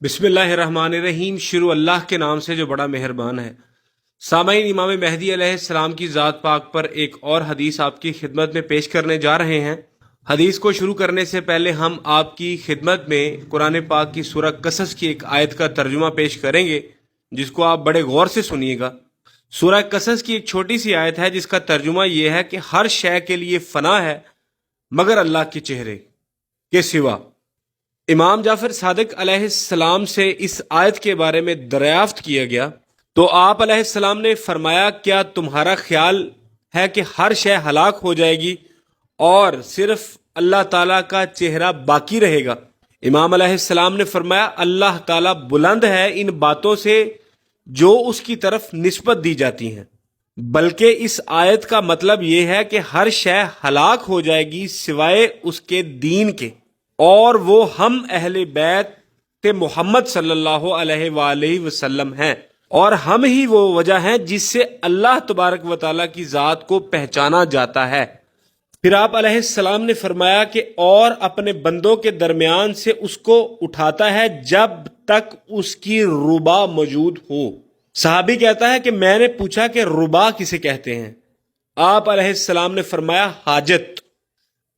बिस्मिल्लाहिर्रहमानिर्रहीम। शुरू अल्लाह के नाम से जो बड़ा मेहरबान है। सामाईन, इमाम महदी अलैहिस्सलाम की ज़ात पाक पर एक और हदीस आपकी खिदमत में पेश करने जा रहे हैं। हदीस को शुरू करने से पहले हम आपकी खिदमत में कुरान पाक की सूरह कसस की एक आयत का तर्जुमा पेश करेंगे, जिसको आप बड़े गौर से सुनिएगा। सूरह कसस की एक छोटी सी आयत है जिसका तर्जुमा यह है कि हर शय के लिए फना है मगर अल्लाह के चेहरे के सिवा। इमाम जाफर सादिक अलैहिस्सलाम से इस आयत के बारे में दरियाफ्त किया गया तो आप अलैहिस्सलाम ने फरमाया, क्या तुम्हारा ख्याल है कि हर शय हलाक हो जाएगी और सिर्फ अल्लाह ताला का चेहरा बाकी रहेगा? इमाम अलैहिस्सलाम ने फरमाया, अल्लाह ताला बुलंद है इन बातों से जो उसकी तरफ निस्बत दी जाती हैं, बल्कि इस आयत का मतलब यह है कि हर शय हलाक हो जाएगी सिवाय उसके दीन के, और वो हम अहले बैत मोहम्मद सल्लल्लाहु अलैहि वसल्लम हैं, और हम ही वो वजह हैं जिससे अल्लाह तबारक व तआला की ज़ात को पहचाना जाता है। फिर आप अलैहिस्सलाम ने फरमाया कि और अपने बंदों के दरमियान से उसको उठाता है जब तक उसकी रुबा मौजूद हो। सहाबी कहता है कि मैंने पूछा कि रुबा किसे कहते हैं? आप अलैहिस्सलाम ने फरमाया, हाजत।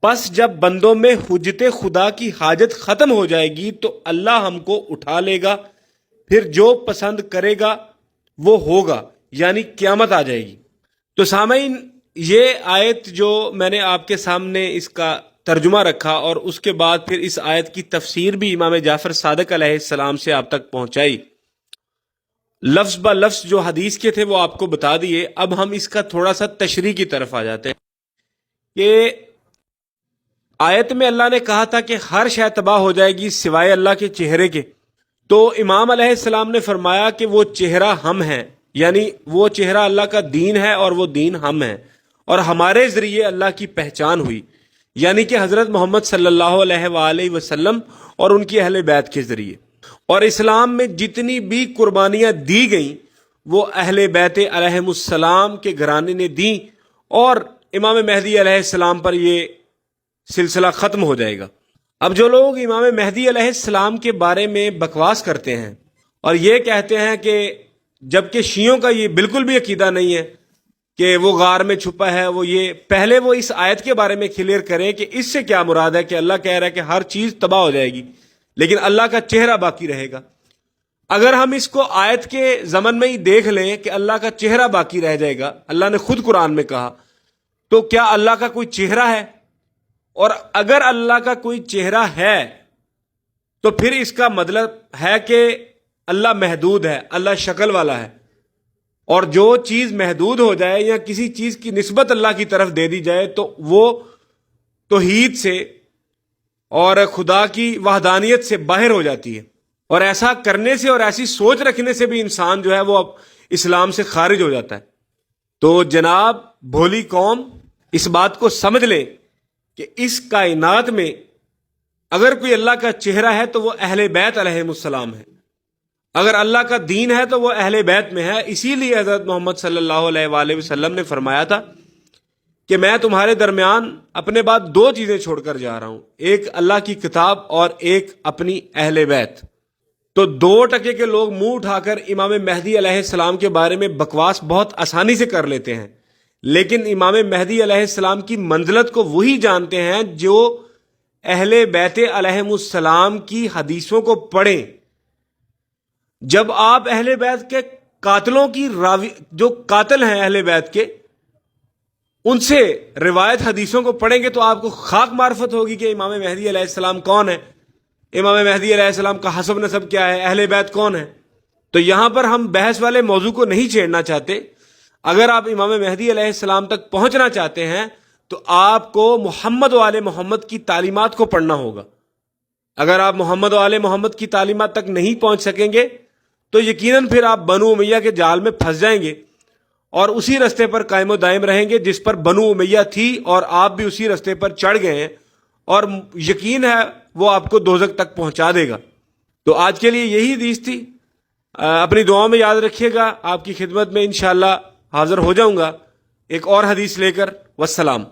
बस जब बंदों में हुज्जते खुदा की हाजत खत्म हो जाएगी तो अल्लाह हमको उठा लेगा, फिर जो पसंद करेगा वो होगा, यानी क़यामत आ जाएगी। तो सामईन, ये आयत जो मैंने आपके सामने इसका तर्जुमा रखा और उसके बाद फिर इस आयत की तफसीर भी इमाम जाफर सादिक अलैहिस्सलाम से आप तक पहुंचाई, लफ्ज ब लफ्ज जो हदीस के थे वो आपको बता दिए। अब हम इसका थोड़ा सा तशरीह की तरफ आ जाते हैं कि आयत में अल्लाह ने कहा था कि हर शय तबाह हो जाएगी सिवाय अल्लाह के चेहरे के। तो इमाम अलैहिस्सलाम ने फरमाया कि वो चेहरा हम हैं, यानी वो चेहरा अल्लाह का दीन है और वो दीन हम हैं, और हमारे ज़रिए अल्लाह की पहचान हुई, यानी कि हज़रत मोहम्मद सल्लल्लाहु अलैहि वसल्लम और उनकी अहले बैत के ज़रिए। और इस्लाम में जितनी भी कुर्बानियाँ दी गईं वो अहले बैत अलैहिमुस्सलाम के घराने ने दी, और इमाम महदी अलैहिस्सलाम पर ये सिलसिला ख़त्म हो जाएगा। अब जो लोग इमाम महदी अलैहिस्सलाम के बारे में बकवास करते हैं और ये कहते हैं कि, जबकि शियों का ये बिल्कुल भी अकीदा नहीं है कि वो गार में छुपा है, पहले वो इस आयत के बारे में क्लियर करें कि इससे क्या मुराद है कि अल्लाह कह रहा है कि हर चीज़ तबाह हो जाएगी लेकिन अल्लाह का चेहरा बाकी रहेगा। अगर हम इसको आयत के ज़मन में ही देख लें कि अल्लाह का चेहरा बाकी रह जाएगा, अल्लाह ने खुद कुरान में कहा, तो क्या अल्लाह का कोई चेहरा है? और अगर अल्लाह का कोई चेहरा है तो फिर इसका मतलब है कि अल्लाह महदूद है, अल्लाह शक्ल वाला है। और जो चीज़ महदूद हो जाए या किसी चीज़ की निस्बत अल्लाह की तरफ दे दी जाए तो वो तौहीद से और खुदा की वहदानियत से बाहर हो जाती है, और ऐसा करने से और ऐसी सोच रखने से भी इंसान जो है वो अब इस्लाम से खारिज हो जाता है। तो जनाब भोली कौम, इस बात को समझ लें कि इस कायनात में अगर कोई अल्लाह का चेहरा है तो वो अहले बैत अलैहिमुस्सलाम है, अगर अल्लाह का दीन है तो वो अहले बैत में है। इसीलिए हज़रत मोहम्मद सल्लल्लाहु अलैहि वसल्लम ने फरमाया था कि मैं तुम्हारे दरमियान अपने बाद दो चीज़ें छोड़कर जा रहा हूँ, एक अल्लाह की किताब और एक अपनी अहले बैत। तो 2% के लोग मुंह उठाकर इमाम महदी अलैहिस्सलाम के बारे में बकवास बहुत आसानी से कर लेते हैं, लेकिन इमाम महदी अलैहिस्सलाम की मंजिलत को वही जानते हैं जो अहले बैत अलैहिमुस्सलाम की हदीसों को पढ़ें। जब आप अहले बैत के कातलों की जो कातिल हैं अहले बैत के, उनसे रिवायत हदीसों को पढ़ेंगे तो आपको खाक मार्फत होगी कि इमाम महदी अलैहिस्सलाम कौन है, इमाम महदी अलैहिस्सलाम का हसब नसब क्या है, अहले बैत कौन है। तो यहां पर हम बहस वाले मौजू को नहीं छेड़ना चाहते। अगर आप इमाम महदी अलैहिस्सलाम तक पहुंचना चाहते हैं तो आपको मोहम्मद वाले मोहम्मद की तालीमात को पढ़ना होगा। अगर आप मोहम्मद वाले मोहम्मद की तालीमात तक नहीं पहुंच सकेंगे तो यकीनन फिर आप बनु उमैया के जाल में फंस जाएंगे और उसी रास्ते पर कायम दायम रहेंगे जिस पर बनु उमैया थी, और आप भी उसी रास्ते पर चढ़ गए हैं, और यकीन है वो आपको दोज़ख तक पहुंचा देगा। तो आज के लिए यही हदीस थी। अपनी दुआओं में याद रखिएगा। आपकी खिदमत में इंशाअल्लाह हाजिर हो जाऊंगा एक और हदीस लेकर। वस्सलाम।